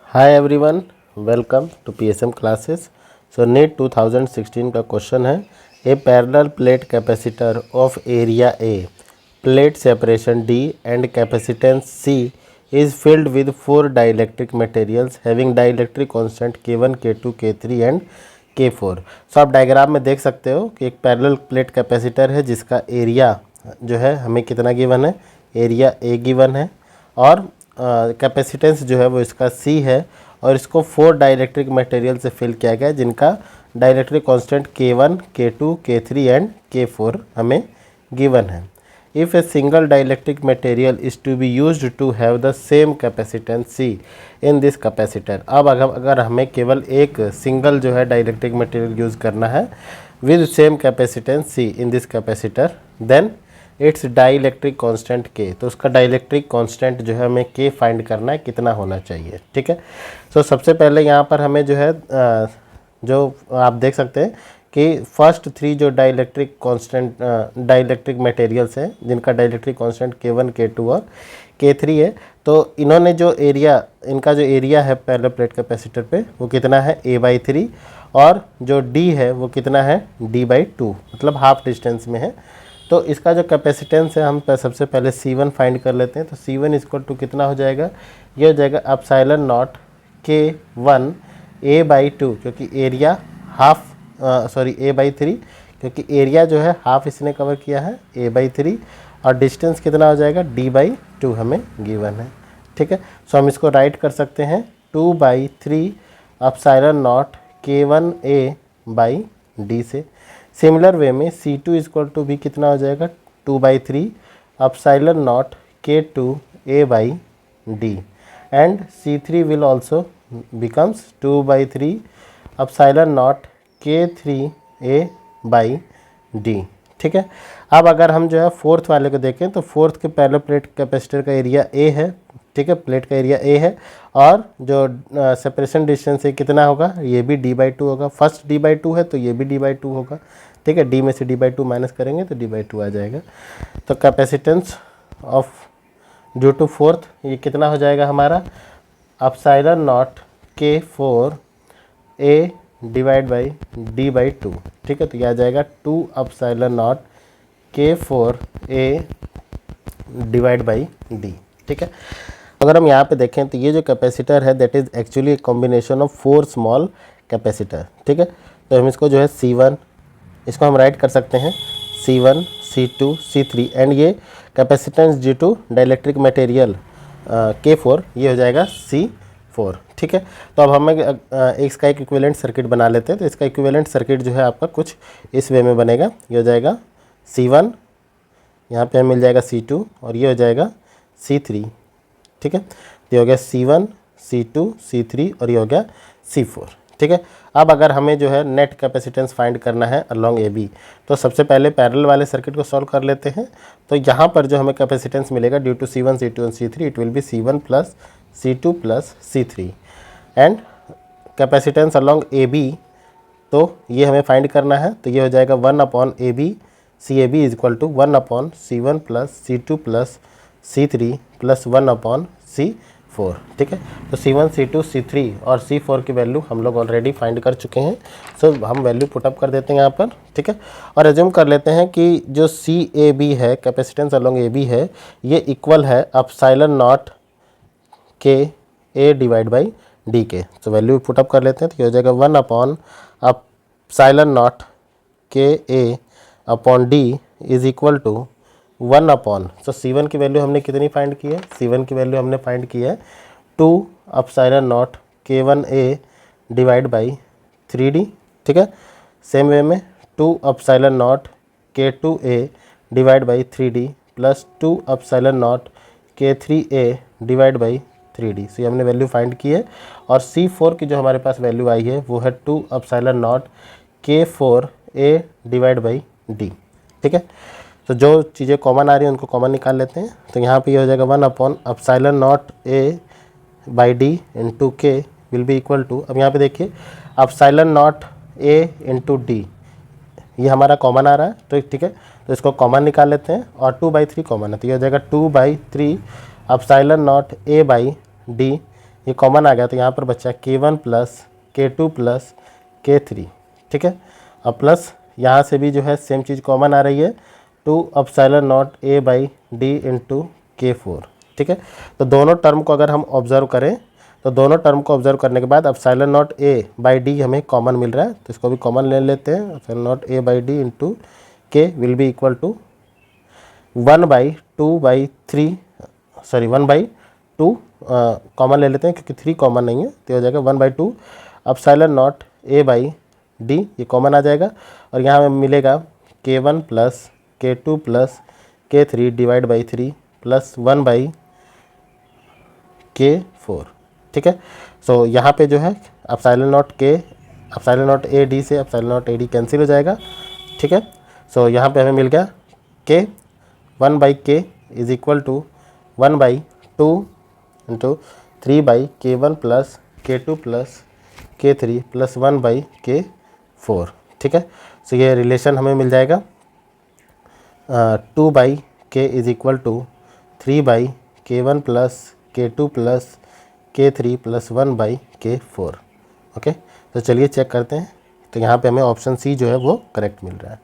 Hi everyone, welcome to PSM classes. So NEET 2016 का question है a parallel plate capacitor of area A, plate separation D and capacitance C is filled with 4 dielectric materials having dielectric constant K1, K2, K3 and K4। सो आप diagram में देख सकते हो कि एक पैरेलल प्लेट कैपेसिटर है जिसका एरिया जो है हमें कितना गिवन है, एरिया ए गिवन है और कैपेसिटेंस जो है वो इसका C है और इसको 4 डाइलेक्ट्रिक मटेरियल से फिल किया गया है जिनका dielectric constant K1, K2, K3 and K4 हमें गिवन है। If a single dielectric material is to be used to have the same capacitance C in this capacitor. अब अगर हमें केवल एक सिंगल जो है डाइलेक्ट्रिक मटेरियल यूज़ करना है with same capacitance C in this capacitor, then it's dielectric constant K। तो उसका डाइलेक्ट्रिक कांस्टेंट जो है हमें K फाइंड करना है, कितना होना चाहिए। ठीक है, सो सबसे पहले यहाँ पर हमें जो है जो आप देख सकते हैं कि फर्स्ट 3 जो डाइलेक्ट्रिक कांस्टेंट डाइलेक्ट्रिक मटेरियल्स हैं जिनका डाइलेक्ट्रिक कांस्टेंट K1, K2 और K3 है, तो इन्होंने जो एरिया, इनका जो एरिया है पैरेलल प्लेट कैपेसिटर पे वो कितना है A/3 और जो D है वो कितना है D/2, मतलब हाफ डिस्टेंस में है। तो इसका जो कैपेसिटेंस है हम सबसे पहले C1 फाइंड कर लेते हैं। तो C1 इक्वल टू कितना हो जाएगा, ये हो जाएगा एप्सिलॉन नॉट K1 A/2, क्योंकि एरिया हाफ A/3, क्योंकि एरिया जो है हाफ इसने कवर किया है A/3 और डिस्टेंस कितना हो जाएगा D/2 हमें गिवन है। ठीक है, सो हम इसको राइट कर सकते हैं 2/3 एप्सिलॉन नॉट K1 A/D से। सिमिलर वे में C2 इक्वल टू भी कितना हो जाएगा 2/3 epsilon not K2 A/D and C3 will also becomes 2/3 epsilon not K3 A/D। ठीक है, अब अगर हम जो है फोर्थ वाले को देखें तो फोर्थ के पैरेलल प्लेट कैपेसिटर का एरिया A है। ठीक है, प्लेट का एरिया A है और जो सेपरेशन डिस्टेंस है कितना होगा, ये भी D/2 होगा। फर्स्ट D/2 है तो ये भी D/2 होगा। ठीक है, D में से D/2 माइनस करेंगे तो D/2 आ जाएगा। तो capacitance of due to fourth ये कितना हो जाएगा हमारा epsilon naught K4 A divide by D/2। ठीक है, तो यह आ जाएगा 2 epsilon naught K4 A divide by D। ठीक है, अगर हम यहाँ पे देखें तो ये जो कैपेसिटर है that is actually combination of 4 small capacitor. ठीक है, तो हम इसको जो है C1, इसको हम राइट कर सकते हैं C1, C2, C3 एंड ये capacitance due to dielectric material K4 ये हो जाएगा C4। ठीक है, तो अब हमें इसका एक इक्विवेलेंट सर्किट बना लेते हैं। तो इसका इक्विवेलेंट सर्किट जो है आपका कुछ इस वे में बनेगा। ये हो जाएगा C1, यहाँ पे हमें मिल जाएगा C2 और ये हो जाएगा C3। ठीक है, तो ये हो गया C1, C2, C3 और ये हो गया C4। ठीक है, अब अगर हमें जो है नेट कैपेसिटेंस फाइंड करना है अलोंग AB, तो सबसे पहले पैरेलल वाले सर्किट को सॉल्व कर लेते हैं। तो यहाँ पर जो हमें कैपेसिटेंस मिलेगा due to C1, C2 and C3 it will be C1 plus C2 plus C3 and capacitance along AB, तो ये हमें फाइंड करना है। तो ये हो जाएगा 1/AB, CAB is equal to 1/C1 plus C2 plus C3 plus 1/C4। ठीक है, तो C1, C2, C3 और C4 की वैल्यू हम लोग ऑलरेडी फाइंड कर चुके हैं। सो हम वैल्यू पुटअप कर देते हैं यहाँ पर। ठीक है, और एज्यूम कर लेते हैं कि जो CAB है, कैपेसिटेंस अलोंग AB है, ये इक्वल है epsilon not K A divide by D के। तो वैल्यू पुटअप कर लेते हैं। तो ये हो जाएगा 1/एप्सिलॉन naught K A upon D is equal to 1/, so C1 की वैल्यू हमने कितनी फाइंड की है, C1 की वैल्यू हमने फाइंड की है 2 epsilon not K1 A divide by 3D। ठीक है, सेम वे में 2 epsilon not K2 A divide by 3D plus 2 epsilon not K3 A divide by 3D। सो ये हमने वैल्यू फाइंड की है और C4 की जो हमारे पास वैल्यू आई है वो है 2 epsilon naught K4 A divide by D। ठीक है, तो जो चीज़ें कॉमन आ रही हैं उनको कॉमन निकाल लेते हैं। तो यहाँ पे ये हो जाएगा 1/एप्सिलॉन naught A/D into K will be equal to, अब यहाँ पे देखिए epsilon naught A into D ये हमारा कॉमन आ रहा है। तो ठीक है, तो इसको कॉमन निकाल लेते हैं और 2/3 कॉमन है। तो ये हो जाएगा 2/3 एप्सिलॉन नॉट A/D ये कॉमन आ गया तो यहाँ पर बचा K1 plus K2 plus K3, ठीक है। अब प्लस यहाँ से भी जो है सेम चीज़ कॉमन आ रही है, 2 epsilon naught A by D into K4, ठीक है। तो दोनों टर्म को अगर हम ऑब्जर्व करें तो दोनों टर्म को ऑब्जर्व करने के बाद epsilon naught A by D हमें कॉमन मिल रहा है, तो इसको भी कॉमन ले लेते हैं। Epsilon naught A by D into K will be equal to 1/2 common ले लेते हैं क्योंकि 3 कॉमन नहीं है, तो हो जाएगा 1/2 epsilon naught A by D, ये कॉमन आ जाएगा। और यहाँ हमें मिलेगा K1 plus K2 plus K3 divide by 3 plus 1/K4, ठीक है। सो यहाँ पे जो है एप्सिलॉन नॉट ए डी से epsilon not A D cancel हो जाएगा, ठीक है। सो यहाँ पे हमें मिल गया K 1/K is equal to 1/2 into 3/K1 plus K2 plus K3 plus 1/K4, ठीक है। सो ये रिलेशन हमें मिल जाएगा 2/K is equal to 3/K1 plus K2 plus K3 plus 1/K4, okay. तो चलिए चेक करते हैं। तो यहाँ पे हमें ऑप्शन सी जो है वो करेक्ट मिल रहा है।